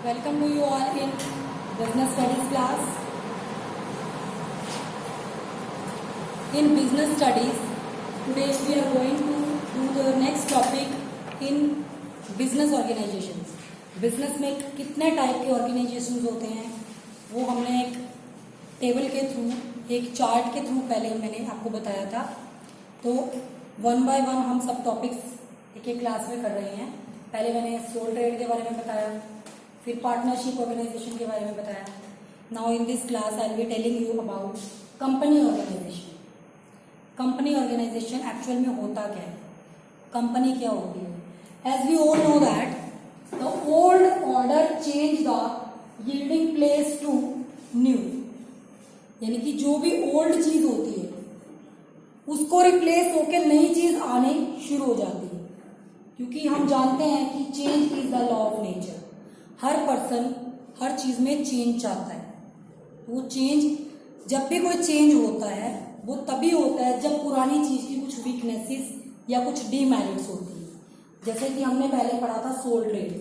Welcome to you all in business studies class. In business studies, today we are going to do the next topic in business organizations. Business में कितने type के organisations होते हैं वो हमने एक table के थ्रू, एक चार्ट के थ्रू पहले मैंने आपको बताया था. तो वन बाय वन हम सब टॉपिक्स एक एक क्लास में कर रहे हैं. पहले मैंने सोल ट्रेड के बारे में बताया, फिर पार्टनरशिप ऑर्गेनाइजेशन के बारे में बताया. Now in this class I will be telling you about company organisation. Company organisation actual में होता क्या है, कंपनी क्या होती है. As we all know that the old order change the yielding place to new. यानी कि जो भी ओल्ड चीज होती है उसको रिप्लेस होकर नई चीज आने शुरू हो जाती है. क्योंकि हम जानते हैं कि change is the law of nature. हर पर्सन हर चीज में चेंज चाहता है. वो चेंज, जब भी कोई चेंज होता है वो तभी होता है जब पुरानी चीज की कुछ वीकनेसेस या कुछ डीमेरिट्स होती है. जैसे कि हमने पहले पढ़ा था सोल ट्रेड.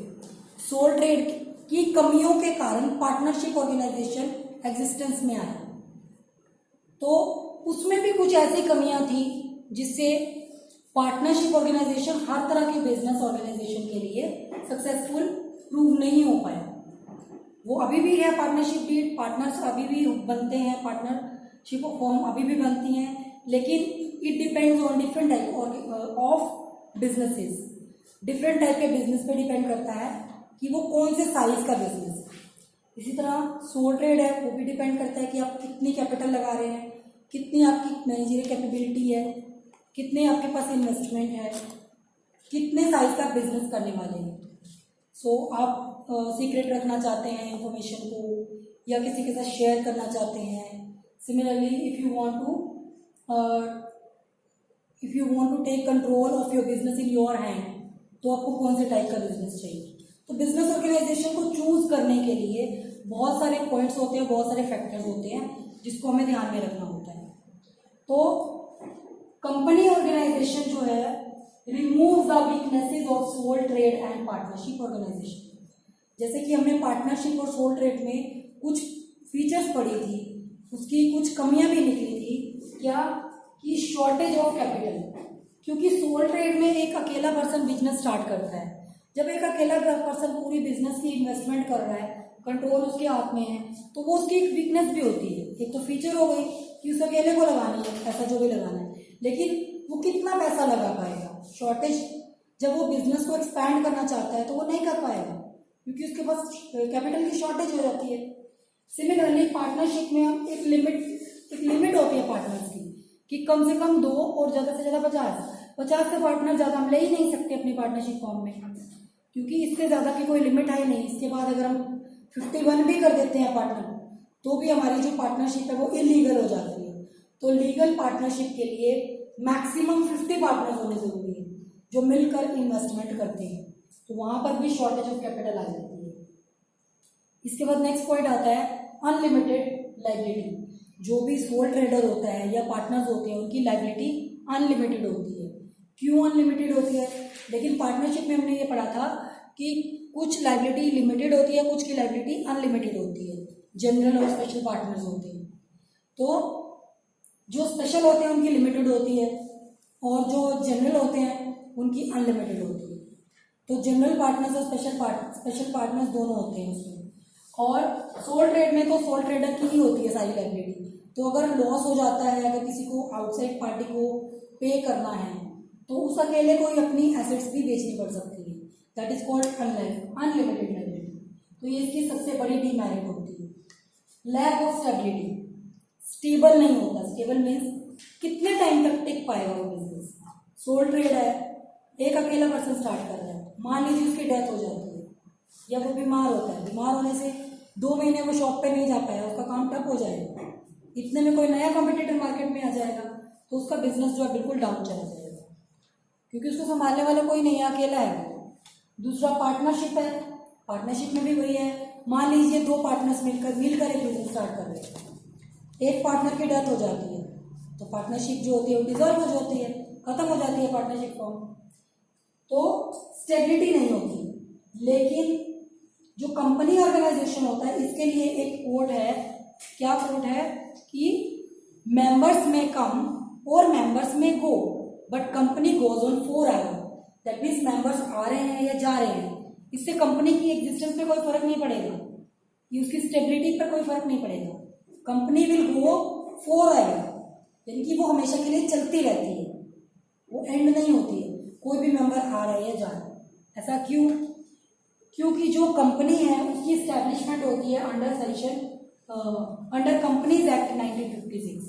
सोल ट्रेड की कमियों के कारण पार्टनरशिप ऑर्गेनाइजेशन एग्जिस्टेंस में आया. तो उसमें भी कुछ ऐसी कमियां थी जिससे पार्टनरशिप ऑर्गेनाइजेशन हर तरह के बिजनेस ऑर्गेनाइजेशन के लिए सक्सेसफुल प्रूव नहीं हो पाया. वो अभी भी है पार्टनरशिप भी, पार्टनर्स अभी भी बनते हैं, पार्टनरशिप फॉर्म अभी भी बनती हैं, लेकिन it depends on different type of businesses. Different type के बिजनेस पे डिपेंड करता है कि वो कौन से साइज का बिजनेस है. इसी तरह सोल ट्रेड है, वो भी डिपेंड करता है कि आप कितनी कैपिटल लगा रहे हैं, कितनी आपकी मैनेजरियल कैपेबिलिटी है, कितने आपके पास इन्वेस्टमेंट है, कितने साइज का बिजनेस करने वाले हैं. सो आप सीक्रेट रखना चाहते हैं इंफॉर्मेशन को, या किसी के साथ शेयर करना चाहते हैं. Similarly if you want to take control of your business in your hand, तो आपको कौन से टाइप का बिजनेस चाहिए. तो बिजनेस ऑर्गेनाइजेशन को चूज करने के लिए बहुत सारे पॉइंट्स होते हैं, बहुत सारे फैक्टर्स होते हैं जिसको हमें ध्यान में रखना होता है. तो कंपनी ऑर्गेनाइजेशन जो है remove the weaknesses of sole trade and partnership organisation. जैसे कि हमने पार्टनरशिप और सोल ट्रेड में कुछ फीचर्स पढ़ी थी, उसकी कुछ कमियां भी निकली थी. क्या कि शॉर्टेज ऑफ कैपिटल. क्योंकि सोल ट्रेड में एक अकेला पर्सन बिजनेस स्टार्ट करता है. जब एक अकेला पर्सन पूरी बिजनेस की इन्वेस्टमेंट कर रहा है, कंट्रोल उसके हाथ में है, तो वो उसकी एक वीकनेस भी होती है. एक तो फीचर हो गई कि उस अकेले को लगानी है, पैसा जो भी लगाना है, लेकिन वो कितना पैसा लगा पाएगा. शॉर्टेज, जब वो बिजनेस को एक्सपैंड करना चाहता है तो वो नहीं कर पाएगा क्योंकि उसके पास कैपिटल की शॉर्टेज हो जाती है. सिमिलरली पार्टनरशिप में हम एक लिमिट होती है पार्टनर्स की कि कम से कम 2 और ज़्यादा से ज़्यादा 50 से पार्टनर ज़्यादा हम ले ही नहीं सकते अपनी पार्टनरशिप फॉर्म में, क्योंकि इससे ज़्यादा की कोई लिमिट है नहीं. इसके बाद अगर हम 51 भी कर देते हैं पार्टनर, तो भी हमारी जो पार्टनरशिप है वो इलीगल हो जाती है. तो लीगल पार्टनरशिप के लिए मैक्सिमम 50 पार्टनर्स होने जरूरी है जो मिलकर इन्वेस्टमेंट करते हैं. तो वहां पर भी शॉर्टेज ऑफ कैपिटल आ जाती है. इसके बाद नेक्स्ट पॉइंट आता है अनलिमिटेड लाइबिलिटी. जो भी सोल ट्रेडर होता है या पार्टनर्स होते हैं उनकी लाइबिलिटी अनलिमिटेड होती है. क्यों अनलिमिटेड होती है? लेकिन पार्टनरशिप में हमने ये पढ़ा था कि कुछ लाइबिलिटी लिमिटेड होती है, कुछ की लाइबिलिटी अनलिमिटेड होती है. जनरल और स्पेशल पार्टनर्स होते हैं. तो जो स्पेशल होते हैं उनकी लिमिटेड होती है और जो जनरल होते हैं उनकी अनलिमिटेड होती है. तो जनरल पार्टनर्स और स्पेशल पार्टनर्स दोनों होते हैं उसमें. और सोल ट्रेड में तो सोल ट्रेडर की ही होती है सारी लाइबिलिटी. तो अगर लॉस हो जाता है, अगर किसी को आउटसाइड पार्टी को पे करना है, तो उस अकेले को ही अपनी एसेट्स भी बेचनी पड़ सकती है. That is called unlimited liability. तो ये इसकी सबसे बड़ी डीमेरिट होती है. Lack of stability. स्टेबल नहीं होता. स्टेबल मीन्स कितने टाइम तक टिक पाएगा वो बिजनेस. सोल ट्रेड है, एक अकेला पर्सन स्टार्ट कर रहा है, मान लीजिए उसकी डेथ हो जाती है या वो बीमार होता है, बीमार होने से 2 महीने वो शॉप पे नहीं जा पाया, उसका काम ठप हो जाएगा. इतने में कोई नया कॉम्पिटिटर मार्केट में आ जाएगा तो उसका बिजनेस जो है बिल्कुल डाउन चला जाएगा, क्योंकि उसको संभालने वाला कोई नहीं है, अकेला है. दूसरा पार्टनरशिप है. पार्टनरशिप में भी वही है. मान लीजिए 2 पार्टनर्स मिलकर एक बिजनेस स्टार्ट कर रहे हैं, एक पार्टनर की डेथ हो जाती है तो पार्टनरशिप जो होती है वो डिसॉल्व हो जाती है, खत्म हो जाती है पार्टनरशिप फॉर्म. तो स्टेबिलिटी नहीं होती. लेकिन जो कंपनी ऑर्गेनाइजेशन होता है इसके लिए एक कोड है, क्या कोड है कि मेंबर्स में कम और members may go but company goes on forever. That means members आ रहे हैं या जा रहे हैं, इससे कंपनी की एग्जिस्टेंस पे कोई फर्क नहीं पड़ेगा, ये उसकी स्टेबिलिटी पर कोई फर्क नहीं पड़ेगा। Company will go for ever, यानी कि वो हमेशा के लिए चलती रहती है, वो एंड नहीं होती है, कोई भी मेंबर आ रहा है या जा रहा है। ऐसा क्यों? क्योंकि जो कंपनी है उसकी स्टैब्लिशमेंट होती है under companies act 1956।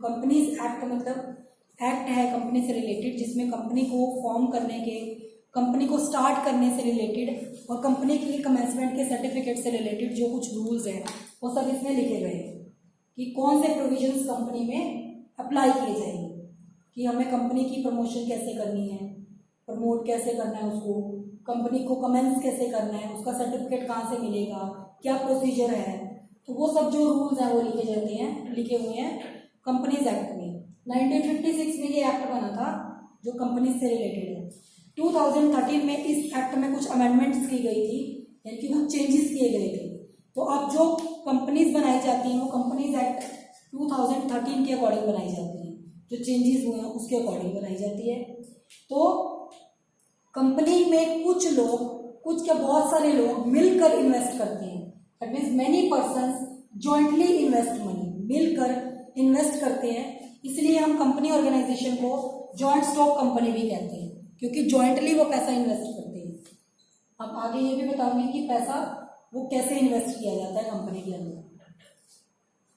Companies act मतलब एक्ट है कंपनी से रिलेटेड, जिसमें कंपनी को फॉर्म करने के, कंपनी को स्टार्ट करने से रिलेटेड और कंपनी के कमेंसमेंट के सर्टिफिकेट से रिलेटेड जो कुछ रूल्स हैं वो सब इसमें लिखे गए हैं कि कौन से प्रोविजंस कंपनी में अप्लाई किए जाएंगे, कि हमें कंपनी की प्रमोशन कैसे करनी है, प्रमोट कैसे करना है उसको, कंपनी को कमेंस कैसे करना है, उसका सर्टिफिकेट कहाँ से मिलेगा, क्या प्रोसीजर है। तो वो सब जो रूल्स हैं वो लिखे हुए हैं कंपनीज एक्ट में। 1956 में ये एक्ट बना था जो कंपनी से रिलेटेड है। 2013 में इस एक्ट में कुछ अमेंडमेंट्स की गई थी, यानी कि कुछ चेंजेस किए गए थे। तो अब जो कंपनीज बनाई जाती हैं वो कंपनीज एक्ट 2013 के अकॉर्डिंग बनाई जाती हैं, जो चेंजेस हुए हैं उसके अकॉर्डिंग बनाई जाती है। तो कंपनी में कुछ लोग, कुछ क्या बहुत सारे लोग मिलकर इन्वेस्ट करते हैं। That means many persons jointly invest money, मिलकर इन्वेस्ट करते हैं, इसलिए हम कंपनी ऑर्गेनाइजेशन को जॉइंट स्टॉक कंपनी भी कहते हैं, क्योंकि जॉइंटली वो पैसा इन्वेस्ट करते हैं। अब आगे ये भी बताऊंगी कि पैसा वो कैसे इन्वेस्ट किया जाता है कंपनी के अंदर।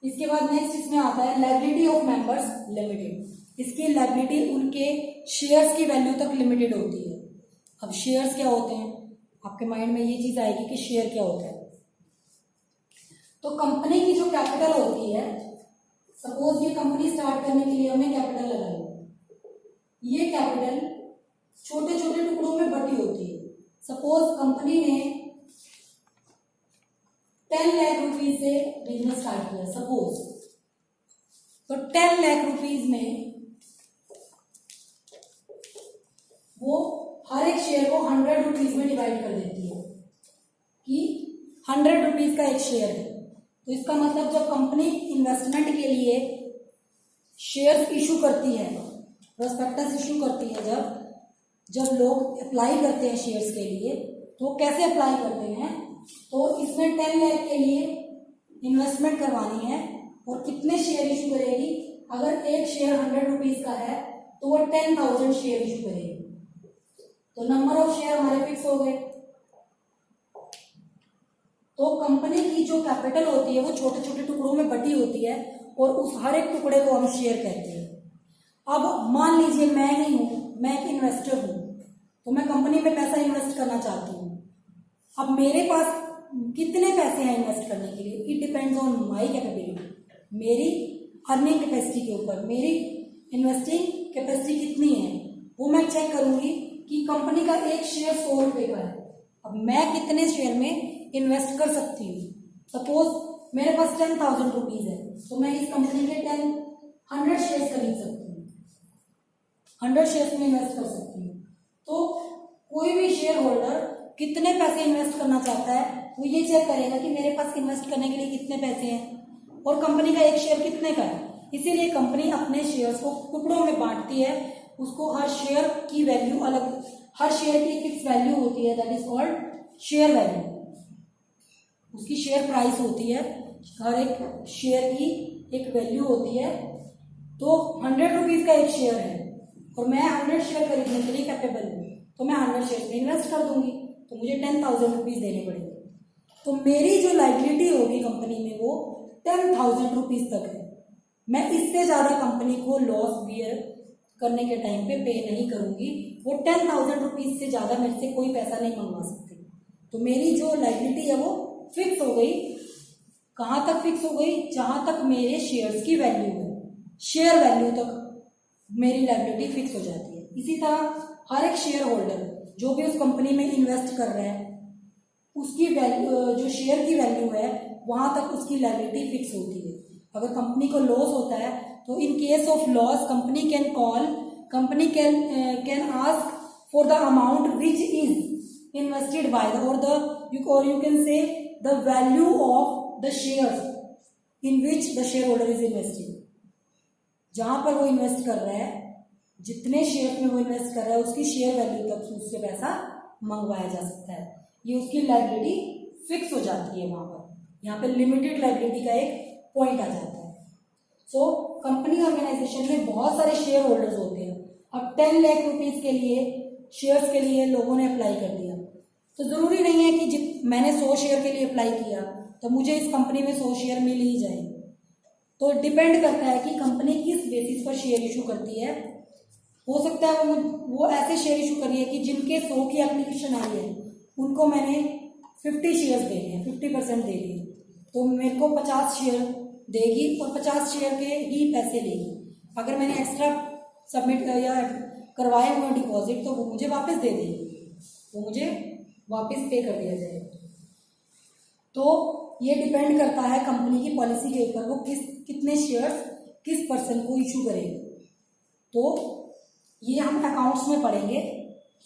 इसके बाद नेक्स्ट इसमें आता है लायबिलिटी ऑफ मेंबर्स लिमिटेड। इसकी लायबिलिटी उनके शेयर्स की वैल्यू तक लिमिटेड होती है। अब शेयर्स क्या होते हैं, आपके माइंड में ये चीज आएगी कि शेयर क्या होता है। तो कंपनी की जो कैपिटल होती है, सपोज ये कंपनी स्टार्ट करने के लिए हमें कैपिटल लगाई, ये कैपिटल छोटे छोटे टुकड़ों में बटी होती है। सपोज कंपनी ने 10 लाख रुपीज से बिजनेस स्टार्ट किया सपोज, तो 10 लाख रुपीज में वो हर एक शेयर को 100 रुपीज में डिवाइड कर देती है कि 100 रुपीज का एक शेयर है। तो इसका मतलब जब कंपनी इन्वेस्टमेंट के लिए शेयर्स इशू करती है, प्रोस्पेक्टस इशू करती है, जब लोग अप्लाई करते हैं शेयर्स के लिए, तो कैसे अप्लाई करते हैं, तो इसमें 10 लाख के लिए इन्वेस्टमेंट करवानी है और कितने शेयर इशू करेगी। अगर एक शेयर 100 रुपीज का है तो वो 10,000 शेयर इशू करेगी। तो नंबर ऑफ शेयर हमारे फिक्स हो गए। तो कंपनी की जो कैपिटल होती है वो छोटे छोटे टुकड़ों में बटी होती है और उस हर एक टुकड़े को हम शेयर कहते हैं। अब मान लीजिए मैं ही हूं, मैं एक इन्वेस्टर हूं, तो मैं कंपनी में पैसा इन्वेस्ट करना चाहती हूँ। अब मेरे पास कितने पैसे हैं इन्वेस्ट करने के लिए, it depends on my capability, मेरी अर्निंग कैपेसिटी के ऊपर, मेरी इन्वेस्टिंग कैपेसिटी कितनी है वो मैं चेक करूंगी कि कंपनी का एक शेयर 100 रुपए का है। अब मैं कितने शेयर में इन्वेस्ट कर सकती हूँ। सपोज मेरे पास 10,000 रुपीज है, तो मैं इस कंपनी के 100 शेयर खरीद सकती हूँ, 100 शेयर में इन्वेस्ट कर सकती हूँ। तो कोई भी शेयर होल्डर कितने पैसे इन्वेस्ट करना चाहता है वो ये चेक करेगा कि मेरे पास इन्वेस्ट करने के लिए कितने पैसे हैं और कंपनी का एक शेयर कितने का है। इसीलिए कंपनी अपने शेयर्स को टुकड़ों में बांटती है, उसको हर शेयर की वैल्यू अलग, हर शेयर की फिक्स वैल्यू होती है, that is called share value. उसकी शेयर प्राइस होती है, हर एक शेयर की एक वैल्यू होती है। तो 100 रुपीज का एक शेयर है और मैं 100 शेयर खरीदने के लिए कैपेबल हूँ, तो मैं 100 शेयर में इन्वेस्ट कर दूंगी, तो मुझे 10,000 रुपीज देने पड़ेंगे। तो मेरी जो लायबिलिटी होगी कंपनी में वो 10,000 रुपीज तक है। मैं इससे ज्यादा कंपनी को लॉस बियर करने के टाइम पे पे नहीं करूंगी। वो 10,000 रुपीज से ज्यादा मेरे से कोई पैसा नहीं मंगवा सकती। तो मेरी जो लायबिलिटी है वो फिक्स हो गई। कहां तक फिक्स हो गई, जहां तक मेरे शेयर्स की वैल्यू है, शेयर वैल्यू तक मेरी लायबिलिटी फिक्स हो जाती है। इसी तरह हर एक शेयर होल्डर जो भी उस कंपनी में इन्वेस्ट कर रहा है उसकी वैल्यू, जो शेयर की वैल्यू है वहां तक उसकी लायबिलिटी फिक्स होती है। अगर कंपनी को लॉस होता है तो in case of loss company can ask for the amount which is invested by the or you can say the value of the shares in which the shareholder is investing. जहां पर वो invest कर रहा है, जितने share में वो invest कर रहा है उसकी शेयर वैल्यू तक उससे पैसा मंगवाया जा सकता है। ये उसकी लायबिलिटी फिक्स हो जाती है वहां पर। यहाँ पे लिमिटेड लायबिलिटी का एक पॉइंट आ जाता है। सो कंपनी ऑर्गेनाइजेशन में बहुत सारे शेयर होल्डर्स होते हैं। अब 10 लाख रुपीज के लिए शेयर्स के लिए लोगों ने अप्लाई कर दिया, तो जरूरी नहीं है कि मैंने 100 शेयर के लिए अप्लाई किया तो मुझे इस कंपनी में 100 शेयर मिल ही जाए। तो डिपेंड करता है कि कंपनी किस बेसिस पर शेयर इशू करती है। हो सकता है वो ऐसे शेयर इशू करी है कि जिनके 100 की एप्लीकेशन आई है उनको मैंने 50 शेयर्स दे दिए, 50% दे दिए, तो मेरे को 50 शेयर देगी और 50 शेयर के ही पैसे लेगी। अगर मैंने एक्स्ट्रा सबमिट या करवाए हुए डिपॉजिट तो वो मुझे वापस दे देगी, वो मुझे वापस पे कर दिया जाएगा। तो ये डिपेंड करता है कंपनी की पॉलिसी के ऊपर, वो कितने शेयर्स किस पर्सन को इशू करेगी। तो ये हम अकाउंट्स में पढ़ेंगे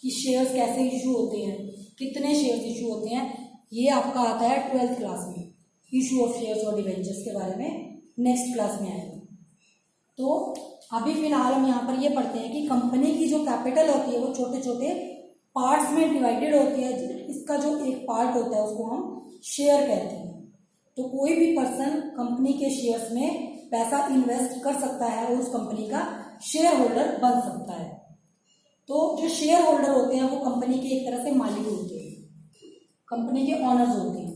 कि शेयर्स कैसे इशू होते हैं, कितने शेयर्स इशू होते हैं। ये आपका आता है 12th क्लास में, इशू ऑफ शेयर्स और डिवेंचर्स के बारे में नेक्स्ट क्लास में आएगा। तो अभी फिलहाल हम यहाँ पर ये पढ़ते हैं कि कंपनी की जो कैपिटल होती है वो छोटे छोटे पार्ट्स में डिवाइडेड होती है। इसका जो एक पार्ट होता है उसको हम शेयर कहते हैं। तो कोई भी पर्सन कंपनी के शेयर्स में पैसा इन्वेस्ट कर सकता है और उस कंपनी का शेयर होल्डर बन सकता है। तो जो शेयर होल्डर होते हैं वो कंपनी के एक तरह से मालिक होते हैं, कंपनी के ऑनर्स होते हैं।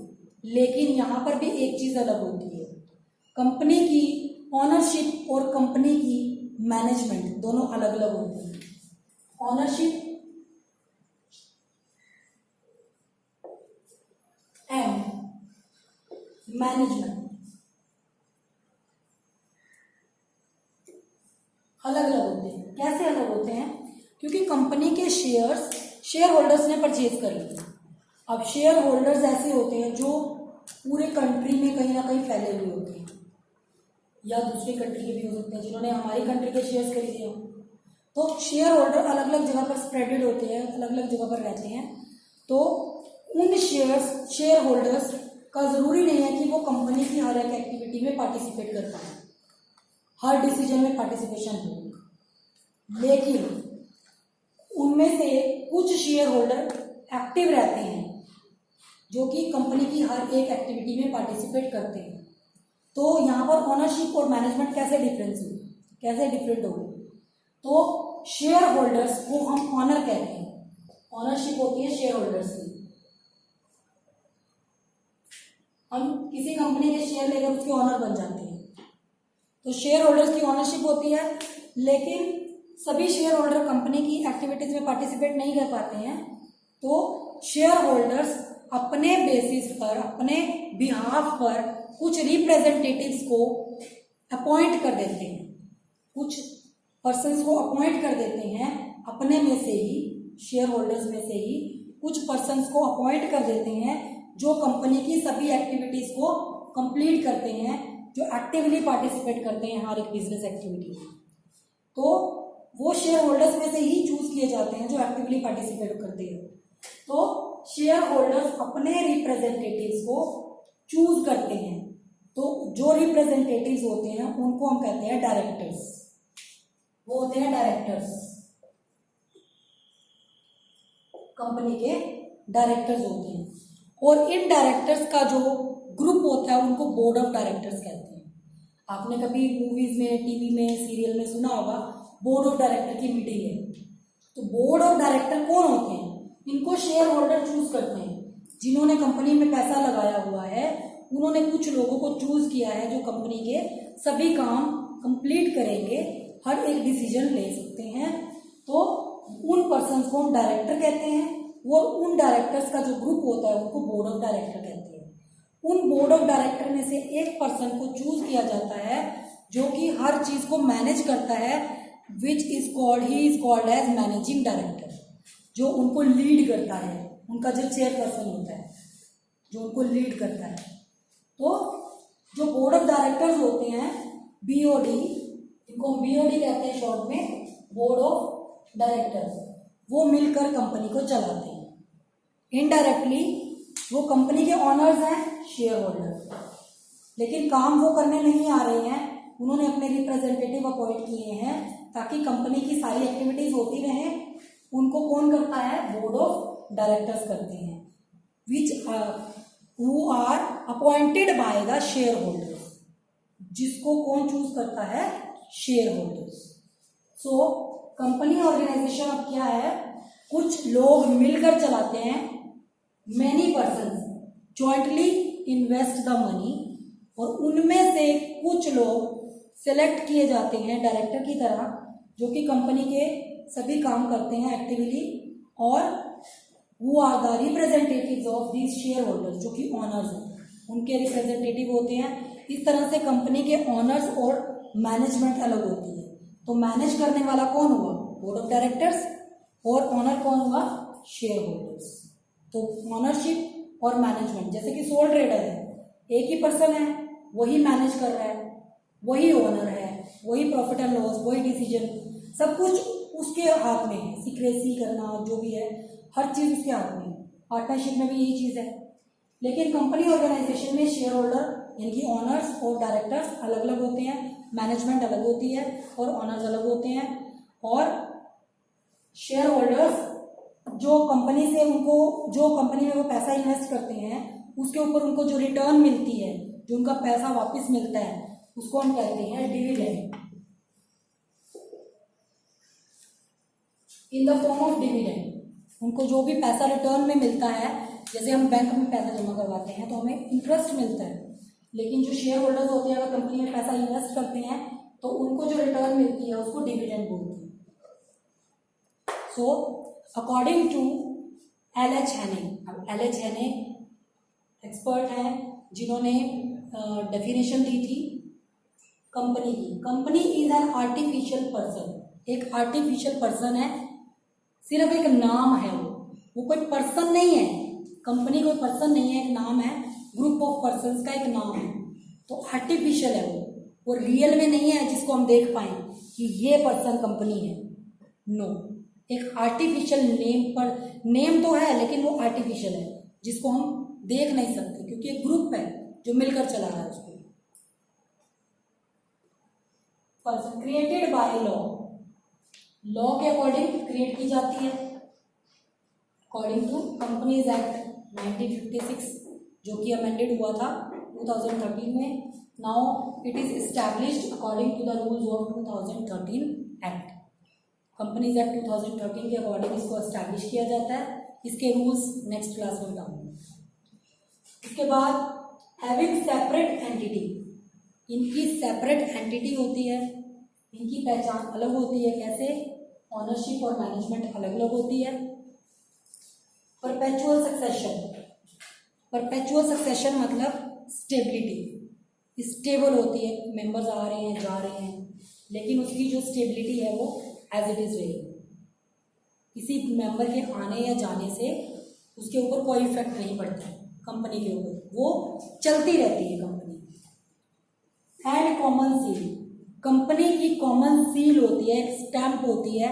लेकिन यहाँ पर भी एक चीज अलग होती है, कंपनी की ऑनरशिप और कंपनी की मैनेजमेंट दोनों अलग अलग होती है। ऑनरशिप एंड मैनेजमेंट अलग अलग होते हैं। कैसे अलग होते हैं? क्योंकि कंपनी के शेयर होल्डर्स ने परचेज कर लिए। अब शेयर होल्डर्स ऐसे होते हैं जो पूरे कंट्री में कहीं ना कहीं फैले हुए होते हैं, या दूसरी कंट्री के भी हो सकते हैं जिन्होंने हमारी कंट्री के शेयर्स खरीदे हों। तो शेयर होल्डर अलग अलग जगह पर स्प्रेडेड होते हैं, अलग अलग जगह पर रहते हैं। तो उन शेयर होल्डर्स का जरूरी नहीं है कि वो कंपनी की हर एक एक्टिविटी में पार्टिसिपेट कर पाए, हर डिसीजन में पार्टिसिपेशन हो। लेकिन उनमें से कुछ शेयर होल्डर एक्टिव रहते हैं जो कि कंपनी की हर एक एक्टिविटी में पार्टिसिपेट करते हैं। तो यहाँ पर ऑनरशिप और मैनेजमेंट कैसे डिफरेंट होगी? तो शेयर होल्डर्स को हम ऑनर कहते हैं, ऑनरशिप होती है शेयर होल्डर्स की। हम किसी कंपनी के शेयर लेकर उसके ऑनर बन जाते हैं, तो शेयर होल्डर्स की ऑनरशिप होती है। लेकिन सभी शेयर होल्डर कंपनी की एक्टिविटीज में पार्टिसिपेट नहीं कर पाते हैं, तो शेयर होल्डर्स अपने बेसिस पर, अपने बिहाफ पर कुछ रिप्रेजेंटेटिव्स को अपॉइंट कर देते हैं, कुछ पर्सन्स को अपॉइंट कर देते हैं अपने में से ही, शेयर होल्डर्स में से ही कुछ पर्सन्स को अपॉइंट कर देते हैं जो कंपनी की सभी एक्टिविटीज को कंप्लीट करते हैं, जो एक्टिवली पार्टिसिपेट करते हैं हर एक बिजनेस एक्टिविटी में। तो वो शेयर होल्डर्स में से ही चूज किए जाते हैं जो एक्टिवली पार्टिसिपेट करते हैं। तो शेयर होल्डर्स अपने रिप्रेजेंटेटिव्स को चूज करते हैं। तो जो रिप्रेजेंटेटिव्स होते हैं उनको हम कहते हैं डायरेक्टर्स, वो होते हैं डायरेक्टर्स, कंपनी के डायरेक्टर्स होते हैं। और इन डायरेक्टर्स का जो ग्रुप होता है उनको बोर्ड ऑफ डायरेक्टर्स कहते हैं। आपने कभी मूवीज में, टीवी में, सीरियल में सुना होगा बोर्ड ऑफ डायरेक्टर की मीटिंग है। तो बोर्ड ऑफ डायरेक्टर कौन होते हैं? इनको शेयर होल्डर चूज करते हैं। जिन्होंने कंपनी में पैसा लगाया हुआ है उन्होंने कुछ लोगों को चूज किया है जो कंपनी के सभी काम कंप्लीट करेंगे, हर एक डिसीजन ले सकते हैं। तो उन पर्सन्स को हम डायरेक्टर कहते हैं। वो उन डायरेक्टर्स का जो ग्रुप होता है उनको बोर्ड ऑफ डायरेक्टर कहते हैं। उन बोर्ड ऑफ डायरेक्टर में से एक पर्सन को चूज किया जाता है जो कि हर चीज को मैनेज करता है, which is called as managing director, जो उनको लीड करता है, उनका जो चेयरपर्सन होता है जो उनको लीड करता है। तो जो बोर्ड ऑफ डायरेक्टर्स होते हैं बीओडी, इनको बीओडी कहते हैं शॉर्ट में, बोर्ड ऑफ डायरेक्टर्स, वो मिलकर कंपनी को चलाते हैं। इनडायरेक्टली वो कंपनी के ऑनर्स हैं, शेयर होल्डर्स, लेकिन काम वो करने नहीं आ रहे हैं, उन्होंने अपने रिप्रेजेंटेटिव अपॉइंट किए हैं ताकि कंपनी की सारी एक्टिविटीज होती रहे। उनको कौन करता है? बोर्ड ऑफ डायरेक्टर्स करते हैं, which who are appointed by the share holders, जिसको कौन चूज करता है? Share holders. So company organisation अब क्या है? कुछ लोग मिलकर चलाते हैं, many persons jointly invest the money, और उनमें से कुछ लोग सेलेक्ट किए जाते हैं डायरेक्टर की तरह, जो कि कंपनी के सभी काम करते हैं एक्टिवली, और वो are the representatives of these share holders, जो कि ऑनर्स हैं, उनके रिप्रेजेंटेटिव होते हैं। इस तरह से कंपनी के ऑनर्स और मैनेजमेंट अलग होती है। तो मैनेज करने वाला कौन हुआ? बोर्ड ऑफ डायरेक्टर्स, और ऑनर कौन हुआ? Share holders. तो ऑनरशिप और मैनेजमेंट, जैसे कि सोल ट्रेडर है, एक ही पर्सन है, वही मैनेज कर रहा है, वही ओनर है, वही प्रॉफिट एंड लॉस, वही डिसीजन, सब कुछ उसके हाथ में है, सीक्रेसी करना जो भी है, हर चीज उसके हाथ में है। पार्टनरशिप में भी यही चीज है। लेकिन कंपनी ऑर्गेनाइजेशन में शेयर होल्डर यानी ऑनर्स और डायरेक्टर्स अलग अलग होते हैं, मैनेजमेंट अलग होती है और ऑनर्स अलग होते हैं। और शेयर होल्डर्स जो कंपनी से उनको, जो कंपनी में वो पैसा इन्वेस्ट करते हैं, उसके ऊपर उनको जो रिटर्न मिलती है, जो उनका पैसा वापस मिलता है, उसको हम कहते हैं dividend, in the form of dividend. उनको जो भी पैसा रिटर्न में मिलता है, जैसे हम बैंक में पैसा जमा करवाते हैं तो हमें इंटरेस्ट मिलता है, लेकिन जो शेयर होल्डर्स होते हैं अगर कंपनी में पैसा इन्वेस्ट करते हैं तो उनको जो रिटर्न मिलती है उसको डिविडेंड बोलते हैं। So according to L H. Haney, अब एल.एच. हेने एक्सपर्ट हैं जिन्होंने डेफिनेशन दी थी कंपनी की। Company is an artificial person, एक आर्टिफिशियल पर्सन है, सिर्फ एक नाम है, वो कोई पर्सन नहीं है। कंपनी कोई पर्सन नहीं है, एक नाम है, ग्रुप ऑफ पर्सन्स का एक नाम है। तो आर्टिफिशियल है वो रियल में नहीं है जिसको हम देख पाए कि ये पर्सन कंपनी है। नो, एक आर्टिफिशियल नेम पर, नेम तो है लेकिन वो आर्टिफिशियल है जिसको हम देख नहीं सकते, क्योंकि एक ग्रुप है जो मिलकर चला रहा है उसको। Person created by law, law के अकॉर्डिंग क्रिएट की जाती है, अकॉर्डिंग टू कंपनीज एक्ट 1956 जो कि अमेंडेड हुआ था 2013 में। Now it is established according to the rules of 2013 act. Companies act 2013 के अकॉर्डिंग इसको एस्टैब्लिश किया जाता है। इसके रूल्स नेक्स्ट क्लास में बताऊंगा। इसके बाद हैविंग सेपरेट एंटिटी, इनकी सेपरेट एंटिटी होती है, इनकी पहचान अलग होती है। कैसे? ऑनरशिप और मैनेजमेंट अलग अलग होती है। परपेचुअल सक्सेशन, परपेचुअल सक्सेशन मतलब स्टेबिलिटी, स्टेबल होती है, मेंबर्स आ रहे हैं जा रहे हैं, लेकिन उसकी जो स्टेबिलिटी है वो एज इट इज रहेगी। किसी मेंबर के आने या जाने से उसके ऊपर कोई इफेक्ट नहीं पड़ता है कंपनी के ऊपर, वो चलती रहती है company. And common seal, company की कॉमन सील होती है, एक स्टैंप होती है,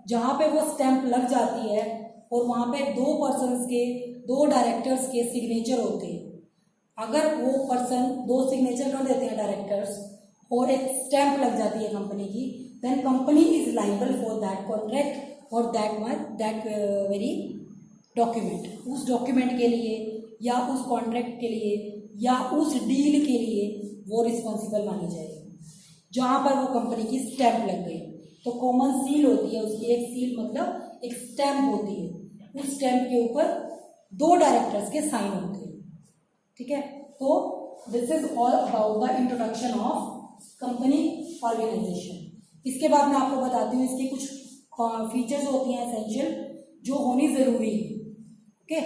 जहां पे वो स्टैंप लग जाती है और वहां पे दो पर्सन्स के, दो डायरेक्टर्स के सिग्नेचर होते हैं। अगर वो पर्सन दो सिग्नेचर कर देते हैं डायरेक्टर्स और एक स्टैंप लग जाती है कंपनी की, then company is liable for that contract और दैट वेरी डॉक्यूमेंट। उस डॉक्यूमेंट के लिए या उस कॉन्ट्रैक्ट के लिए या उस डील के लिए वो रिस्पॉन्सिबल मानी जाएगी जहां पर वो कंपनी की स्टैंप लग गई। तो कॉमन सील होती है उसकी, एक सील मतलब एक स्टैंप होती है, उस स्टैंप के ऊपर दो डायरेक्टर्स के साइन होते हैं। ठीक है, तो this is all about the introduction of company organisation. इसके बाद मैं आपको बताती हूँ इसकी कुछ फीचर्स होती हैं एसेंशियल जो होनी जरूरी है। ओके।